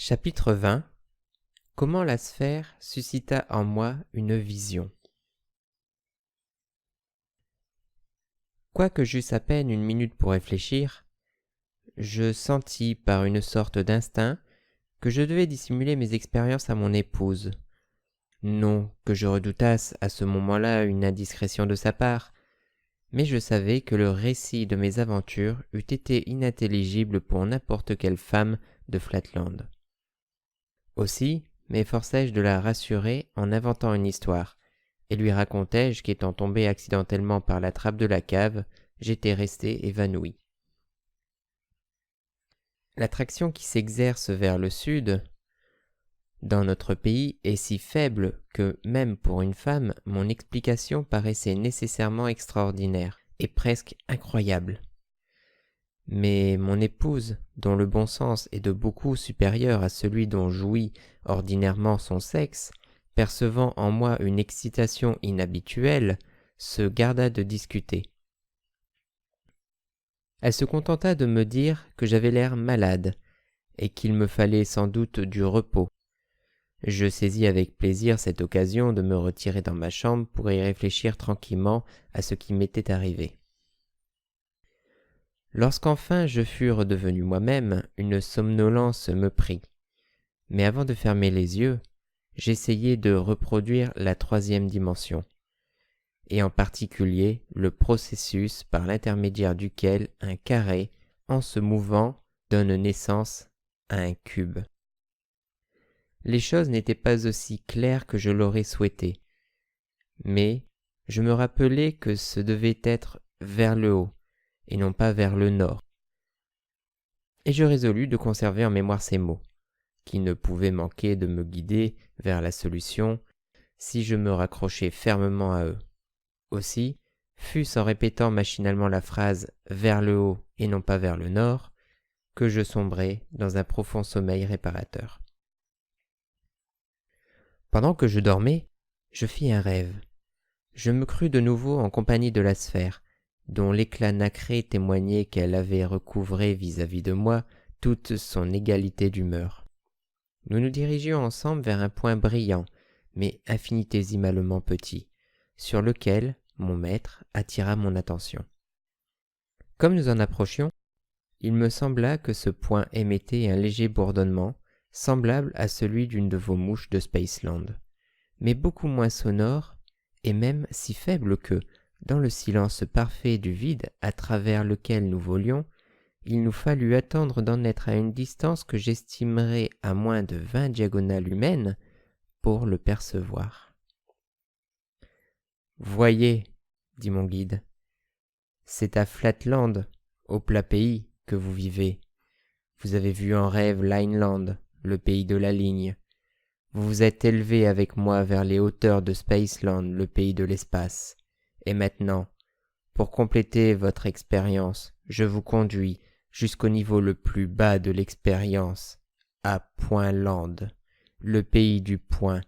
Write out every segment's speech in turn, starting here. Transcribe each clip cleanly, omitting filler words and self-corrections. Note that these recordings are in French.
Chapitre 20. Comment la sphère suscita en moi une vision. Quoique j'eusse à peine une minute pour réfléchir, je sentis par une sorte d'instinct que je devais dissimuler mes expériences à mon épouse. Non que je redoutasse à ce moment-là une indiscrétion de sa part, mais je savais que le récit de mes aventures eût été inintelligible pour n'importe quelle femme de Flatland. Aussi m'efforçai-je de la rassurer en inventant une histoire, et lui racontai-je qu'étant tombé accidentellement par la trappe de la cave, j'étais resté évanoui. L'attraction qui s'exerce vers le sud, dans notre pays, est si faible que, même pour une femme, mon explication paraissait nécessairement extraordinaire et presque incroyable. Mais mon épouse, dont le bon sens est de beaucoup supérieur à celui dont jouit ordinairement son sexe, percevant en moi une excitation inhabituelle, se garda de discuter. Elle se contenta de me dire que j'avais l'air malade et qu'il me fallait sans doute du repos. Je saisis avec plaisir cette occasion de me retirer dans ma chambre pour y réfléchir tranquillement à ce qui m'était arrivé. Lorsqu'enfin je fus redevenu moi-même, une somnolence me prit. Mais avant de fermer les yeux, j'essayai de reproduire la troisième dimension, et en particulier le processus par l'intermédiaire duquel un carré, en se mouvant, donne naissance à un cube. Les choses n'étaient pas aussi claires que je l'aurais souhaité, mais je me rappelai que ce devait être vers le haut, et non pas vers le nord. Et je résolus de conserver en mémoire ces mots, qui ne pouvaient manquer de me guider vers la solution si je me raccrochais fermement à eux. Aussi, fût-ce en répétant machinalement la phrase « vers le haut et non pas vers le nord » que je sombrai dans un profond sommeil réparateur. Pendant que je dormais, je fis un rêve. Je me crus de nouveau en compagnie de la sphère, dont l'éclat nacré témoignait qu'elle avait recouvré vis-à-vis de moi toute son égalité d'humeur. Nous nous dirigions ensemble vers un point brillant, mais infinitésimalement petit, sur lequel mon maître attira mon attention. Comme nous en approchions, il me sembla que ce point émettait un léger bourdonnement, semblable à celui d'une de vos mouches de Spaceland, mais beaucoup moins sonore et même si faible que, dans le silence parfait du vide à travers lequel nous volions, il nous fallut attendre d'en être à une distance que j'estimerais à moins de 20 diagonales humaines pour le percevoir. « Voyez, dit mon guide, c'est à Flatland, au plat pays, que vous vivez. Vous avez vu en rêve Lineland, le pays de la ligne. Vous vous êtes élevé avec moi vers les hauteurs de Spaceland, le pays de l'espace. Et maintenant, pour compléter votre expérience, je vous conduis jusqu'au niveau le plus bas de l'expérience, à Point Land, le pays du point,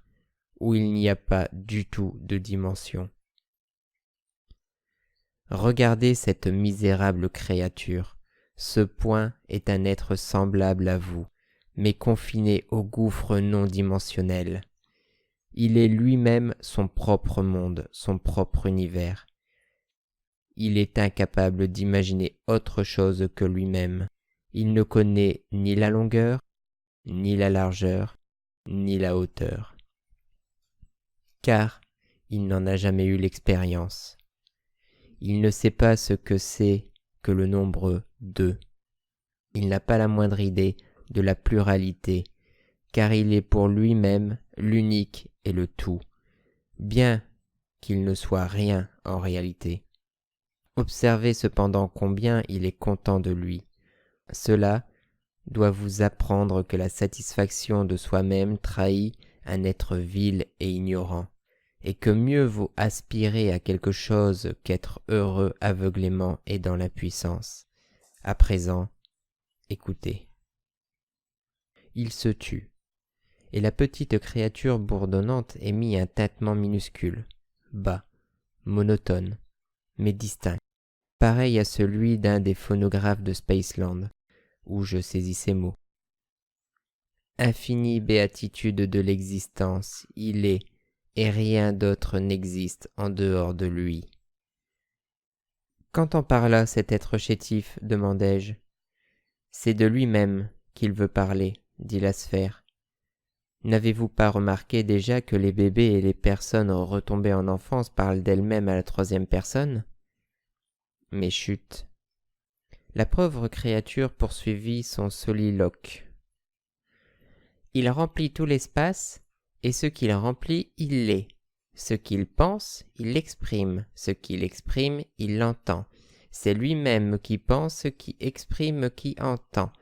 où il n'y a pas du tout de dimension. Regardez cette misérable créature. Ce point est un être semblable à vous, mais confiné au gouffre non dimensionnel. Il est lui-même son propre monde, son propre univers. Il est incapable d'imaginer autre chose que lui-même. Il ne connaît ni la longueur, ni la largeur, ni la hauteur. Car il n'en a jamais eu l'expérience. Il ne sait pas ce que c'est que le nombre 2. Il n'a pas la moindre idée de la pluralité, car il est pour lui-même l'unique et le tout, bien qu'il ne soit rien en réalité. Observez cependant combien il est content de lui. Cela doit vous apprendre que la satisfaction de soi-même trahit un être vil et ignorant, et que mieux vaut aspirer à quelque chose qu'être heureux aveuglément et dans l'impuissance. À présent, écoutez. Il se tut, et la petite créature bourdonnante émit un tintement minuscule, bas, monotone, mais distinct, pareil à celui d'un des phonographes de Spaceland, où je saisis ces mots. Infinie béatitude de l'existence, il est, et rien d'autre n'existe en dehors de lui. Qu'entend par là cet être chétif, demandai-je. C'est de lui-même qu'il veut parler, dit la sphère. N'avez-vous pas remarqué déjà que les bébés et les personnes retombées en enfance parlent d'elles-mêmes à la troisième personne? Mais chut. La pauvre créature poursuivit son soliloque. Il remplit tout l'espace, et ce qu'il remplit, il l'est. Ce qu'il pense, il l'exprime. Ce qu'il exprime, il l'entend. C'est lui-même qui pense, qui exprime, qui entend.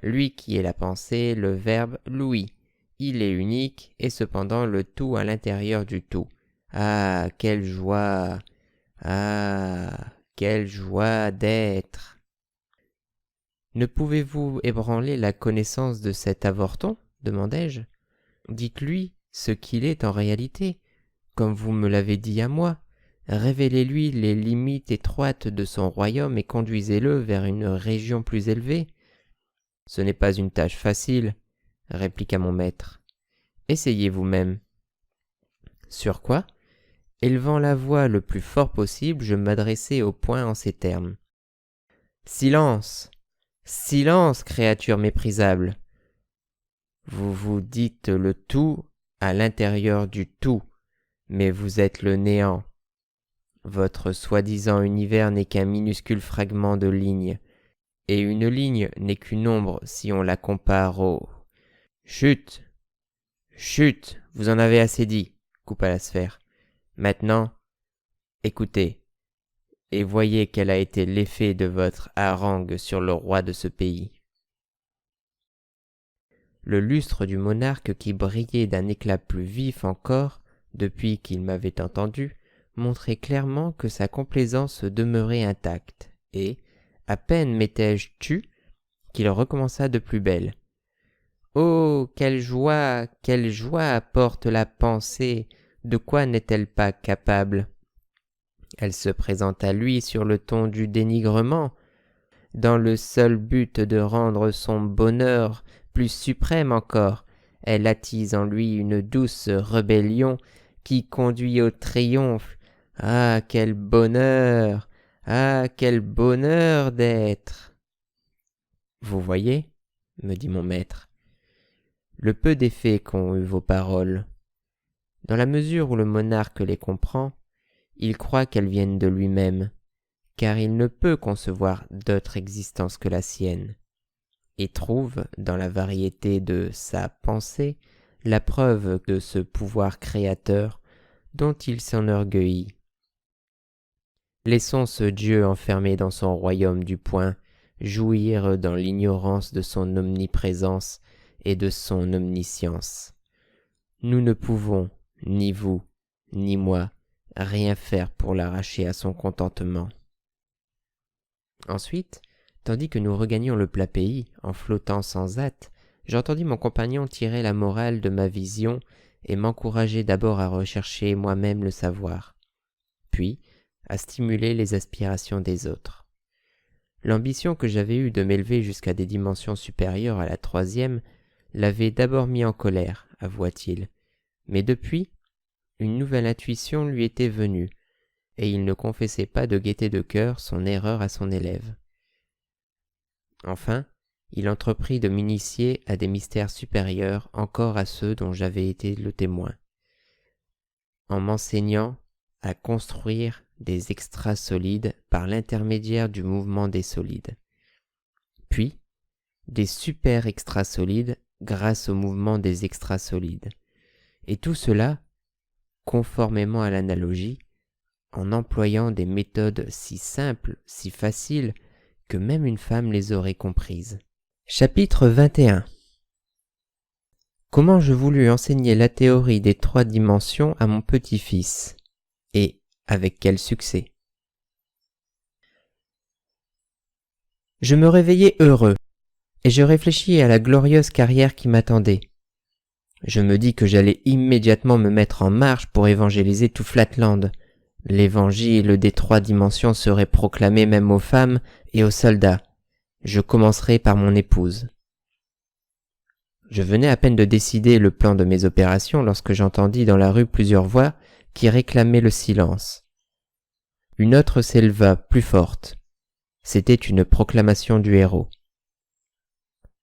Lui qui est la pensée, le verbe, l'ouïe. Il est unique, et cependant le tout à l'intérieur du tout. Ah, quelle joie! Ah, quelle joie d'être! Ne pouvez-vous ébranler la connaissance de cet avorton? Demandai-je. Dites-lui ce qu'il est en réalité, comme vous me l'avez dit à moi. Révélez-lui les limites étroites de son royaume et conduisez-le vers une région plus élevée. Ce n'est pas une tâche facile, répliqua mon maître. Essayez vous-même. Sur quoi, élevant la voix le plus fort possible, je m'adressai au point en ces termes. Silence! Silence, créature méprisable! Vous vous dites le tout à l'intérieur du tout, mais vous êtes le néant. Votre soi-disant univers n'est qu'un minuscule fragment de ligne, et une ligne n'est qu'une ombre si on la compare au... Chut! Chut! Vous en avez assez dit, coupa la sphère. Maintenant, écoutez, et voyez quel a été l'effet de votre harangue sur le roi de ce pays. Le lustre du monarque qui brillait d'un éclat plus vif encore, depuis qu'il m'avait entendu, montrait clairement que sa complaisance demeurait intacte, et, à peine m'étais-je tu, qu'il recommença de plus belle. Oh, quelle joie apporte la pensée, de quoi n'est-elle pas capable? Elle se présente à lui sur le ton du dénigrement, dans le seul but de rendre son bonheur plus suprême encore. Elle attise en lui une douce rébellion qui conduit au triomphe. Ah, quel bonheur! Ah, quel bonheur d'être! Vous voyez, me dit mon maître, le peu d'effet qu'ont eu vos paroles. Dans la mesure où le monarque les comprend, il croit qu'elles viennent de lui-même, car il ne peut concevoir d'autre existence que la sienne, et trouve dans la variété de sa pensée la preuve de ce pouvoir créateur dont il s'enorgueillit. Laissons ce Dieu enfermé dans son royaume du poing jouir dans l'ignorance de son omniprésence et de son omniscience. Nous ne pouvons, ni vous, ni moi, rien faire pour l'arracher à son contentement. Ensuite, tandis que nous regagnions le plat pays, en flottant sans hâte, j'entendis mon compagnon tirer la morale de ma vision et m'encourager d'abord à rechercher moi-même le savoir, puis à stimuler les aspirations des autres. L'ambition que j'avais eue de m'élever jusqu'à des dimensions supérieures à la troisième l'avait d'abord mis en colère, avoua-t-il, mais depuis, une nouvelle intuition lui était venue, et il ne confessait pas de gaieté de cœur son erreur à son élève. Enfin, il entreprit de m'initier à des mystères supérieurs encore à ceux dont j'avais été le témoin, en m'enseignant à construire des extrasolides par l'intermédiaire du mouvement des solides, puis des super-extrasolides grâce au mouvement des extrasolides, et tout cela, conformément à l'analogie, en employant des méthodes si simples, si faciles, que même une femme les aurait comprises. Chapitre 21. Comment je voulus enseigner la théorie des 3 dimensions à mon petit-fils, et avec quel succès. Je me réveillai heureux, et je réfléchis à la glorieuse carrière qui m'attendait. Je me dis que j'allais immédiatement me mettre en marche pour évangéliser tout Flatland. L'évangile des 3 dimensions serait proclamé même aux femmes et aux soldats. Je commencerai par mon épouse. Je venais à peine de décider le plan de mes opérations lorsque j'entendis dans la rue plusieurs voix qui réclamaient le silence. Une autre s'éleva plus forte. C'était une proclamation du héros.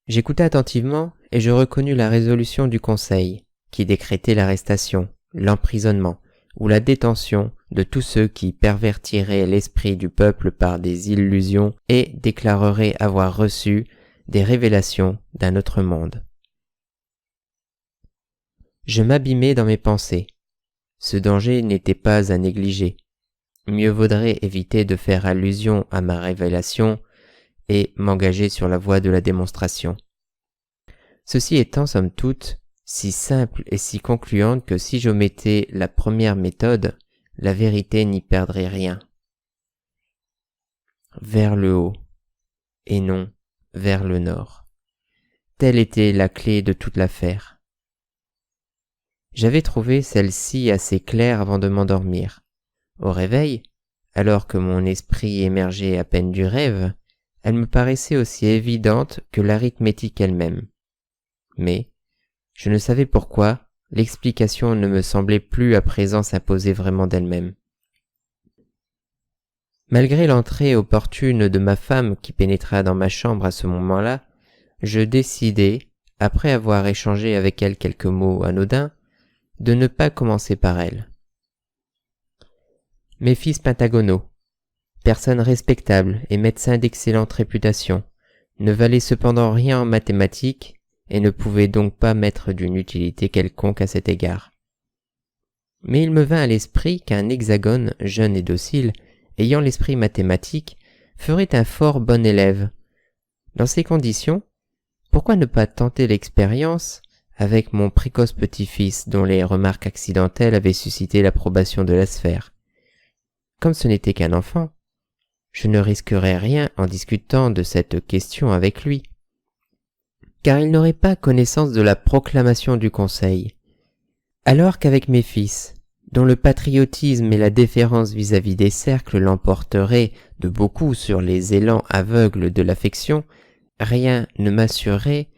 J'écoutai attentivement et je reconnus la résolution du Conseil qui décrétait l'arrestation, l'emprisonnement ou la détention de tous ceux qui pervertiraient l'esprit du peuple par des illusions et déclareraient avoir reçu des révélations d'un autre monde. Je m'abîmais dans mes pensées. Ce danger n'était pas à négliger. Mieux vaudrait éviter de faire allusion à ma révélation et m'engager sur la voie de la démonstration. Ceci étant, somme toute, si simple et si concluante que si j'omettais la première méthode, la vérité n'y perdrait rien. Vers le haut, et non vers le nord. Telle était la clé de toute l'affaire. J'avais trouvé celle-ci assez claire avant de m'endormir. Au réveil, alors que mon esprit émergeait à peine du rêve, elle me paraissait aussi évidente que l'arithmétique elle-même. Mais, je ne savais pourquoi, l'explication ne me semblait plus à présent s'imposer vraiment d'elle-même. Malgré l'entrée opportune de ma femme qui pénétra dans ma chambre à ce moment-là, je décidai, après avoir échangé avec elle quelques mots anodins, de ne pas commencer par elle. Mes fils pentagonaux, personnes respectables et médecins d'excellente réputation, ne valaient cependant rien en mathématiques et ne pouvaient donc pas m'être d'une utilité quelconque à cet égard. Mais il me vint à l'esprit qu'un hexagone jeune et docile, ayant l'esprit mathématique, ferait un fort bon élève. Dans ces conditions, pourquoi ne pas tenter l'expérience avec mon précoce petit-fils dont les remarques accidentelles avaient suscité l'approbation de la sphère? Comme ce n'était qu'un enfant, je ne risquerais rien en discutant de cette question avec lui, car il n'aurait pas connaissance de la proclamation du Conseil. Alors qu'avec mes fils, dont le patriotisme et la déférence vis-à-vis des cercles l'emporteraient de beaucoup sur les élans aveugles de l'affection, rien ne m'assurait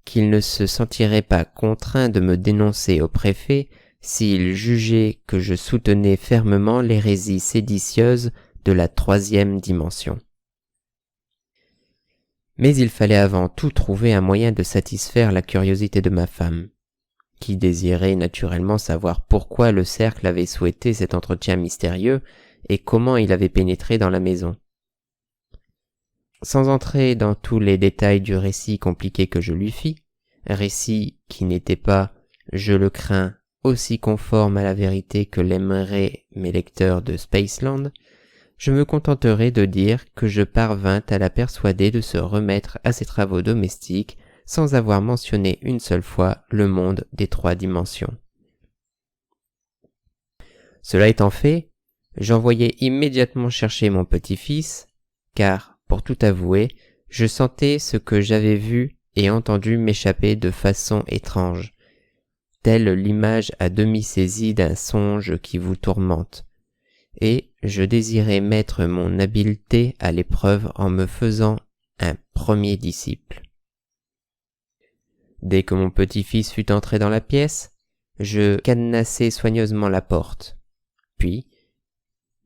qu'il ne se sentirait pas contraint de me dénoncer au préfet s'il jugeait que je soutenais fermement l'hérésie séditieuse de la troisième dimension. Mais il fallait avant tout trouver un moyen de satisfaire la curiosité de ma femme, qui désirait naturellement savoir pourquoi le cercle avait souhaité cet entretien mystérieux et comment il avait pénétré dans la maison. Sans entrer dans tous les détails du récit compliqué que je lui fis, récit qui n'était pas, je le crains, aussi conforme à la vérité que l'aimeraient mes lecteurs de Spaceland, je me contenterai de dire que je parvins à la persuader de se remettre à ses travaux domestiques sans avoir mentionné une seule fois le monde des 3 dimensions. Cela étant fait, j'envoyai immédiatement chercher mon petit-fils, car, pour tout avouer, je sentais ce que j'avais vu et entendu m'échapper de façon étrange, telle l'image à demi saisie d'un songe qui vous tourmente, et je désirais mettre mon habileté à l'épreuve en me faisant un premier disciple. Dès que mon petit-fils fut entré dans la pièce, je cadenassai soigneusement la porte. Puis,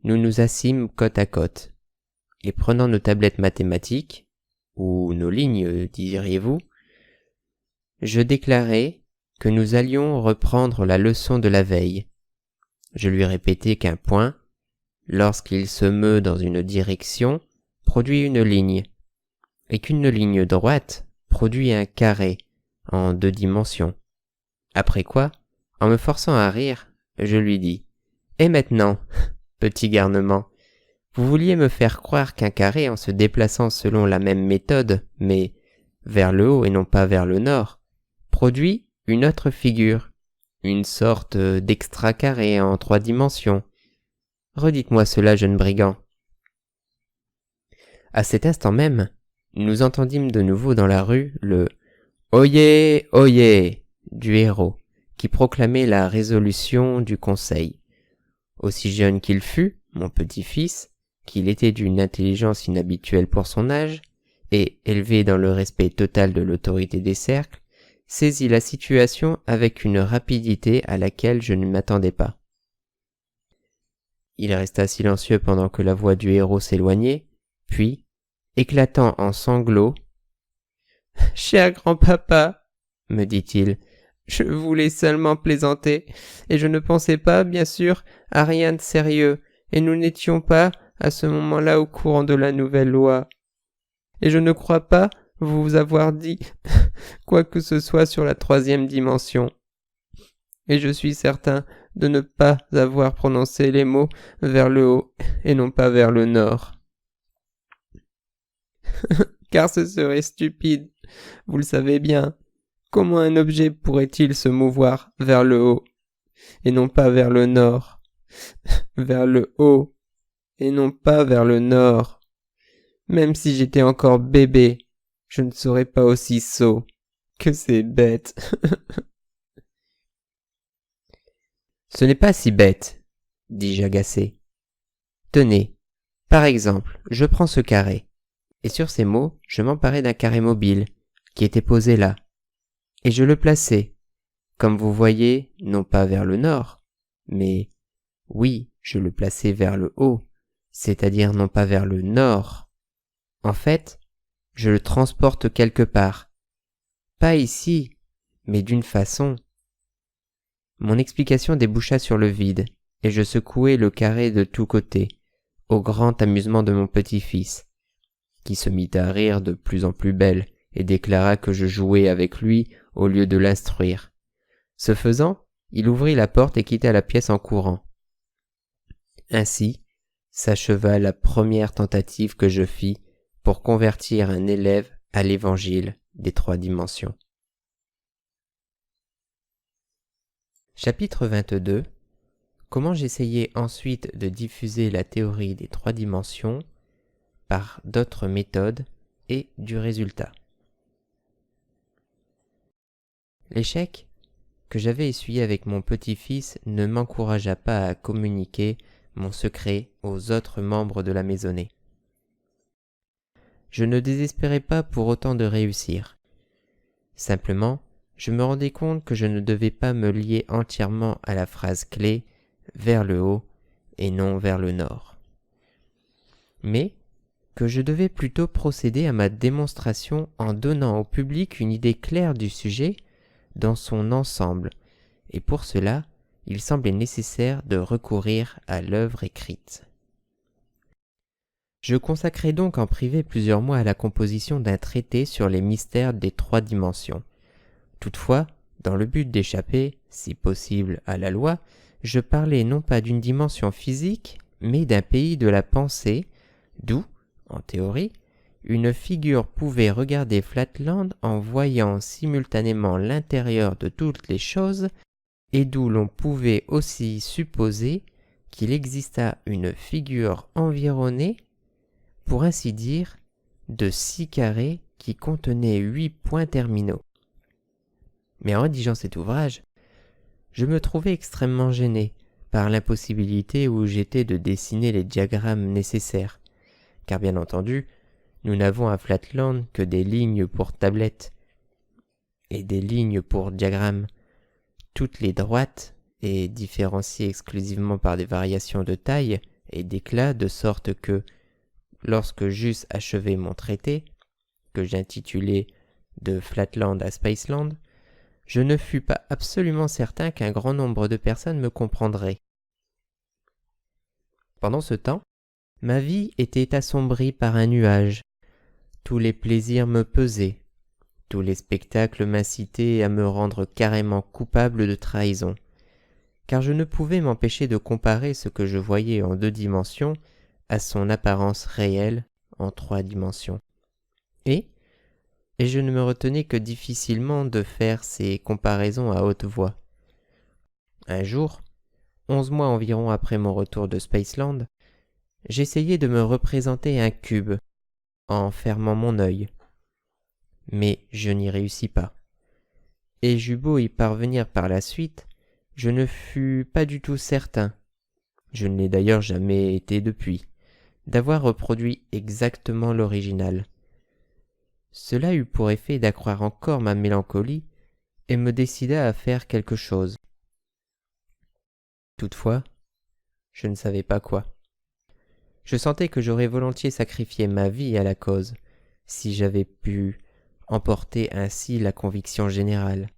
nous nous assîmes côte à côte, et prenant nos tablettes mathématiques, ou nos lignes, diriez-vous, je déclarai que nous allions reprendre la leçon de la veille. Je lui répétai qu'un point, lorsqu'il se meut dans une direction, produit une ligne, et qu'une ligne droite produit un carré en 2 dimensions. Après quoi, en me forçant à rire, je lui dis « Et maintenant, petit garnement, vous vouliez me faire croire qu'un carré en se déplaçant selon la même méthode, mais vers le haut et non pas vers le nord, produit une autre figure, une sorte d'extra-carré en 3 dimensions. Redites-moi cela, jeune brigand. » À cet instant même, nous entendîmes de nouveau dans la rue le « Oyez, oyez !» du héros, qui proclamait la résolution du Conseil. Aussi jeune qu'il fût, mon petit-fils, qu'il était d'une intelligence inhabituelle pour son âge, et élevé dans le respect total de l'autorité des cercles, saisit la situation avec une rapidité à laquelle je ne m'attendais pas. Il resta silencieux pendant que la voix du héros s'éloignait, puis, éclatant en sanglots, « Cher grand-papa, me dit-il, je voulais seulement plaisanter, et je ne pensais pas, bien sûr, à rien de sérieux, et nous n'étions pas, à ce moment-là, au courant de la nouvelle loi. Et je ne crois pas vous avoir dit quoi que ce soit sur la 3e dimension. Et je suis certain de ne pas avoir prononcé les mots vers le haut et non pas vers le nord. Car ce serait stupide, vous le savez bien. Comment un objet pourrait-il se mouvoir vers le haut et non pas vers le nord, vers le haut et non pas vers le nord? Même si j'étais encore bébé, je ne serais pas aussi sot. Que c'est bête. Ce n'est pas si bête, dis-je agacé. Tenez, par exemple, je prends ce carré, et sur ces mots, je m'emparai d'un carré mobile, qui était posé là, et je le plaçai, comme vous voyez, non pas vers le nord, mais oui, je le plaçai vers le haut, c'est-à-dire non pas vers le nord. En fait, je le transporte quelque part. Pas ici, mais d'une façon. Mon explication déboucha sur le vide, et je secouai le carré de tous côtés, au grand amusement de mon petit-fils, qui se mit à rire de plus en plus belle et déclara que je jouais avec lui au lieu de l'instruire. Ce faisant, il ouvrit la porte et quitta la pièce en courant. Ainsi s'acheva la première tentative que je fis pour convertir un élève à l'évangile des 3 dimensions. Chapitre 22. Comment j'essayai ensuite de diffuser la théorie des 3 dimensions par d'autres méthodes et du résultat. L'échec que j'avais essuyé avec mon petit-fils ne m'encouragea pas à communiquer mon secret aux autres membres de la maisonnée. Je ne désespérais pas pour autant de réussir. Simplement, je me rendais compte que je ne devais pas me lier entièrement à la phrase clé « vers le haut » et non vers le nord. Mais que je devais plutôt procéder à ma démonstration en donnant au public une idée claire du sujet dans son ensemble, et pour cela, il semblait nécessaire de recourir à l'œuvre écrite. Je consacrai donc en privé plusieurs mois à la composition d'un traité sur les mystères des 3 dimensions. Toutefois, dans le but d'échapper, si possible, à la loi, je parlais non pas d'une dimension physique, mais d'un pays de la pensée, d'où, en théorie, une figure pouvait regarder Flatland en voyant simultanément l'intérieur de toutes les choses, et d'où l'on pouvait aussi supposer qu'il existât une figure environnée, pour ainsi dire, de 6 carrés qui contenaient 8 points terminaux. Mais en rédigeant cet ouvrage, je me trouvais extrêmement gêné par l'impossibilité où j'étais de dessiner les diagrammes nécessaires, car bien entendu, nous n'avons à Flatland que des lignes pour tablettes et des lignes pour diagrammes, toutes les droites et différenciées exclusivement par des variations de taille et d'éclat, de sorte que, lorsque j'eusse achevé mon traité, que j'intitulai « De Flatland à Spaceland », je ne fus pas absolument certain qu'un grand nombre de personnes me comprendraient. Pendant ce temps, ma vie était assombrie par un nuage. Tous les plaisirs me pesaient. Tous les spectacles m'incitaient à me rendre carrément coupable de trahison, car je ne pouvais m'empêcher de comparer ce que je voyais en 2 dimensions à son apparence réelle en 3 dimensions. Et je ne me retenais que difficilement de faire ces comparaisons à haute voix. Un jour, 11 mois environ après mon retour de Spaceland, j'essayai de me représenter un cube en fermant mon œil. Mais je n'y réussis pas. Et j'eus beau y parvenir par la suite, je ne fus pas du tout certain, je ne l'ai d'ailleurs jamais été depuis, d'avoir reproduit exactement l'original. Cela eut pour effet d'accroître encore ma mélancolie, et me décida à faire quelque chose. Toutefois, je ne savais pas quoi. Je sentais que j'aurais volontiers sacrifié ma vie à la cause, si j'avais pu emporter ainsi la conviction générale.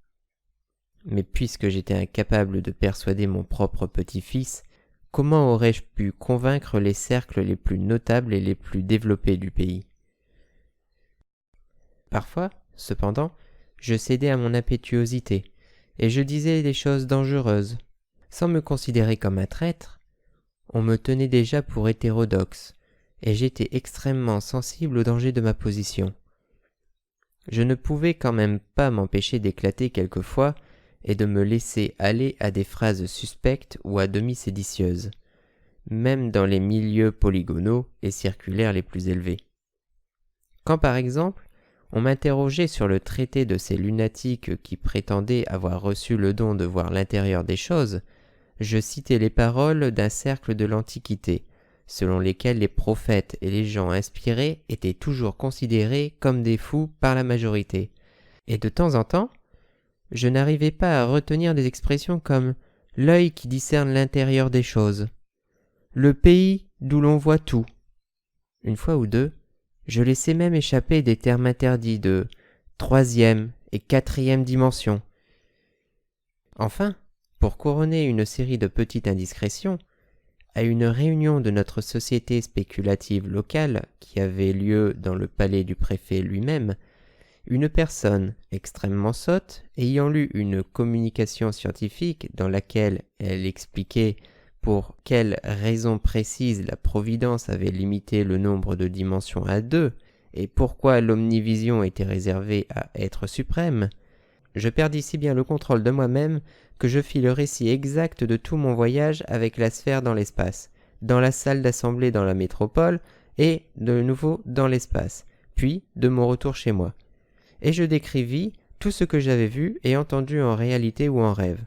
Mais puisque j'étais incapable de persuader mon propre petit-fils, comment aurais-je pu convaincre les cercles les plus notables et les plus développés du pays? Parfois, cependant, je cédais à mon impétuosité, et je disais des choses dangereuses. Sans me considérer comme un traître, on me tenait déjà pour hétérodoxe, et j'étais extrêmement sensible au danger de ma position. Je ne pouvais quand même pas m'empêcher d'éclater quelquefois et de me laisser aller à des phrases suspectes ou à demi séditieuses, même dans les milieux polygonaux et circulaires les plus élevés. Quand par exemple, on m'interrogeait sur le traité de ces lunatiques qui prétendaient avoir reçu le don de voir l'intérieur des choses, je citais les paroles d'un cercle de l'Antiquité, selon lesquels les prophètes et les gens inspirés étaient toujours considérés comme des fous par la majorité. Et de temps en temps, je n'arrivais pas à retenir des expressions comme « l'œil qui discerne l'intérieur des choses »,« le pays d'où l'on voit tout ». Une fois ou deux, je laissais même échapper des termes interdits de troisième et quatrième dimension. Enfin, pour couronner une série de petites indiscrétions, à une réunion de notre société spéculative locale qui avait lieu dans le palais du préfet lui-même, une personne extrêmement sotte, ayant lu une communication scientifique dans laquelle elle expliquait pour quelle raison précise la Providence avait limité le nombre de dimensions à 2 et pourquoi l'omnivision était réservée à être suprême, je perdis si bien le contrôle de moi-même que je fis le récit exact de tout mon voyage avec la sphère dans l'espace, dans la salle d'assemblée dans la métropole et de nouveau dans l'espace, puis de mon retour chez moi. Et je décrivis tout ce que j'avais vu et entendu en réalité ou en rêve.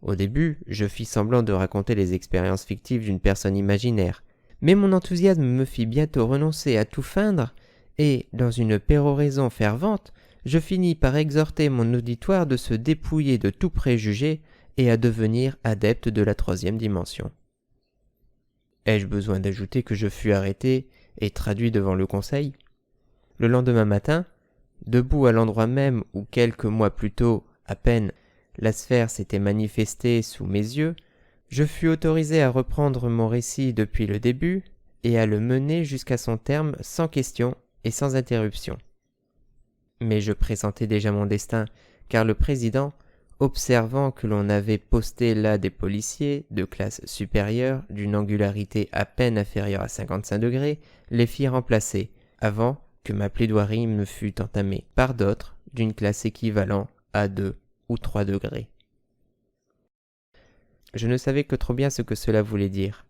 Au début, je fis semblant de raconter les expériences fictives d'une personne imaginaire, mais mon enthousiasme me fit bientôt renoncer à tout feindre, et, dans une péroraison fervente, je finis par exhorter mon auditoire de se dépouiller de tout préjugé et à devenir adepte de la troisième dimension. Ai-je besoin d'ajouter que je fus arrêté et traduit devant le conseil? Le lendemain matin, debout à l'endroit même où quelques mois plus tôt, à peine, la sphère s'était manifestée sous mes yeux, je fus autorisé à reprendre mon récit depuis le début et à le mener jusqu'à son terme sans question et sans interruption. Mais je pressentais déjà mon destin, car le président, observant que l'on avait posté là des policiers de classe supérieure d'une angularité à peine inférieure à 55 degrés, les fit remplacer, avant que ma plaidoirie me fût entamée par d'autres d'une classe équivalente à 2 ou 3 degrés. Je ne savais que trop bien ce que cela voulait dire.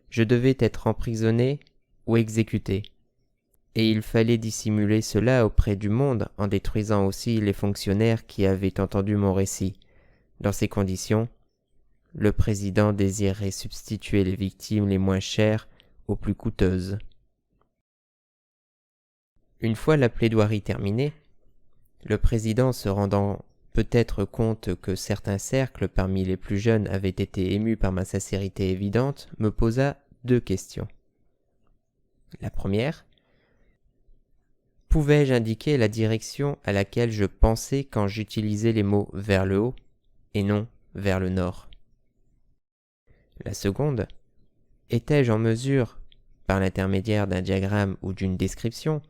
Je devais être emprisonné ou exécuté. Et il fallait dissimuler cela auprès du monde en détruisant aussi les fonctionnaires qui avaient entendu mon récit. Dans ces conditions, le président désirait substituer les victimes les moins chères aux plus coûteuses. Une fois la plaidoirie terminée, le président, se rendant peut-être compte que certains cercles parmi les plus jeunes avaient été émus par ma sincérité évidente, me posa 2 questions. La première: pouvais-je indiquer la direction à laquelle je pensais quand j'utilisais les mots vers le haut et non vers le nord? La seconde: étais-je en mesure, par l'intermédiaire d'un diagramme ou d'une description,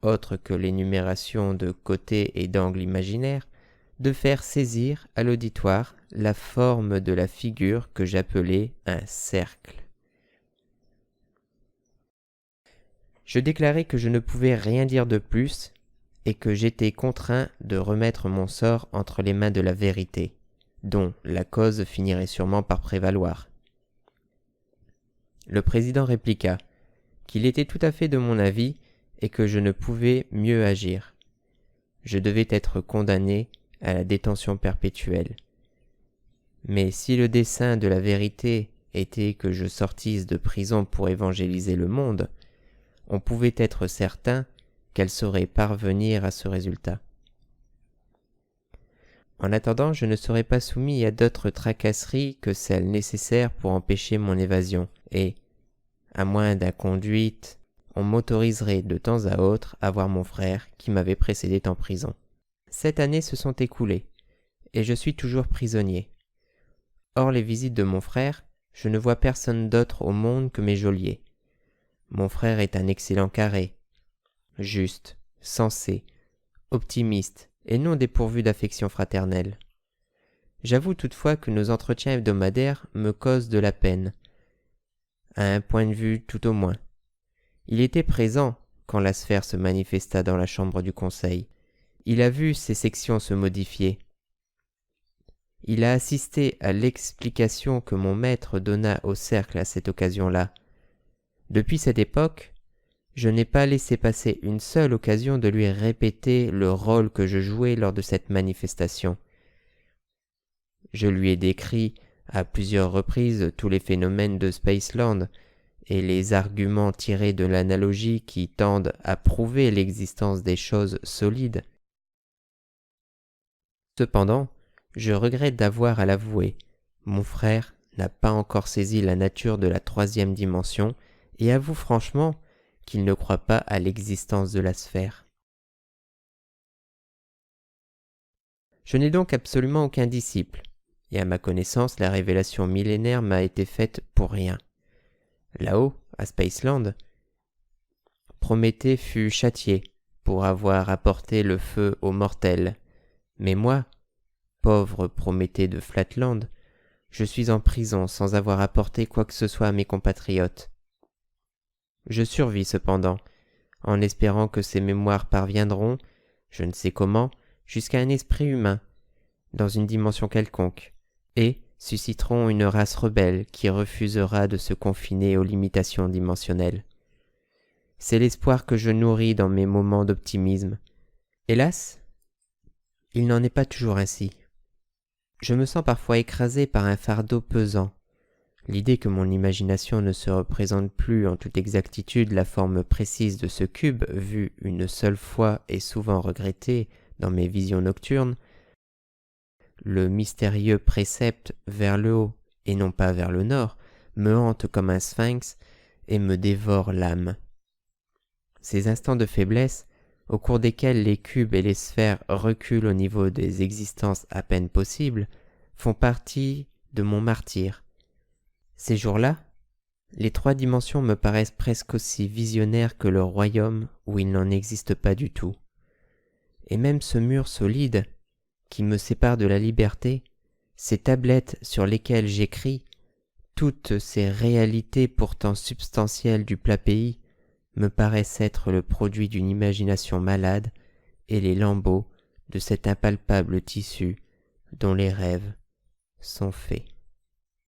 autre que l'énumération de côtés et d'angles imaginaires, de faire saisir à l'auditoire la forme de la figure que j'appelais un cercle? Je déclarai que je ne pouvais rien dire de plus et que j'étais contraint de remettre mon sort entre les mains de la vérité, dont la cause finirait sûrement par prévaloir. Le président répliqua qu'il était tout à fait de mon avis et que je ne pouvais mieux agir. Je devais être condamné à la détention perpétuelle. Mais si le dessein de la vérité était que je sortisse de prison pour évangéliser le monde, on pouvait être certain qu'elle saurait parvenir à ce résultat. En attendant, je ne serai pas soumis à d'autres tracasseries que celles nécessaires pour empêcher mon évasion, et, à moins d'inconduite, on m'autoriserait de temps à autre à voir mon frère qui m'avait précédé en prison. 7 années se sont écoulées, et je suis toujours prisonnier. Hors les visites de mon frère, je ne vois personne d'autre au monde que mes geôliers. Mon frère est un excellent carré, juste, sensé, optimiste et non dépourvu d'affection fraternelle. J'avoue toutefois que nos entretiens hebdomadaires me causent de la peine, à un point de vue tout au moins. Il était présent quand la sphère se manifesta dans la chambre du conseil. Il a vu ses sections se modifier. Il a assisté à l'explication que mon maître donna au cercle à cette occasion-là. Depuis cette époque, je n'ai pas laissé passer une seule occasion de lui répéter le rôle que je jouais lors de cette manifestation. Je lui ai décrit à plusieurs reprises tous les phénomènes de Spaceland et les arguments tirés de l'analogie qui tendent à prouver l'existence des choses solides. Cependant, je regrette d'avoir à l'avouer, mon frère n'a pas encore saisi la nature de la troisième dimension et avoue franchement qu'il ne croit pas à l'existence de la sphère. Je n'ai donc absolument aucun disciple, et à ma connaissance la révélation millénaire m'a été faite pour rien. Là-haut, à Spaceland, Prométhée fut châtié pour avoir apporté le feu aux mortels, mais moi, pauvre Prométhée de Flatland, je suis en prison sans avoir apporté quoi que ce soit à mes compatriotes. Je survis cependant, en espérant que ces mémoires parviendront, je ne sais comment, jusqu'à un esprit humain, dans une dimension quelconque, et susciteront une race rebelle qui refusera de se confiner aux limitations dimensionnelles. C'est l'espoir que je nourris dans mes moments d'optimisme. Hélas, il n'en est pas toujours ainsi. Je me sens parfois écrasé par un fardeau pesant. L'idée que mon imagination ne se représente plus en toute exactitude la forme précise de ce cube, vu une seule fois et souvent regretté dans mes visions nocturnes, le mystérieux précepte vers le haut et non pas vers le nord, me hante comme un sphinx et me dévore l'âme. Ces instants de faiblesse, au cours desquels les cubes et les sphères reculent au niveau des existences à peine possibles, font partie de mon martyre. Ces jours-là, les trois dimensions me paraissent presque aussi visionnaires que le royaume où il n'en existe pas du tout. Et même ce mur solide, qui me sépare de la liberté, ces tablettes sur lesquelles j'écris, toutes ces réalités pourtant substantielles du plat pays, me paraissent être le produit d'une imagination malade et les lambeaux de cet impalpable tissu dont les rêves sont faits.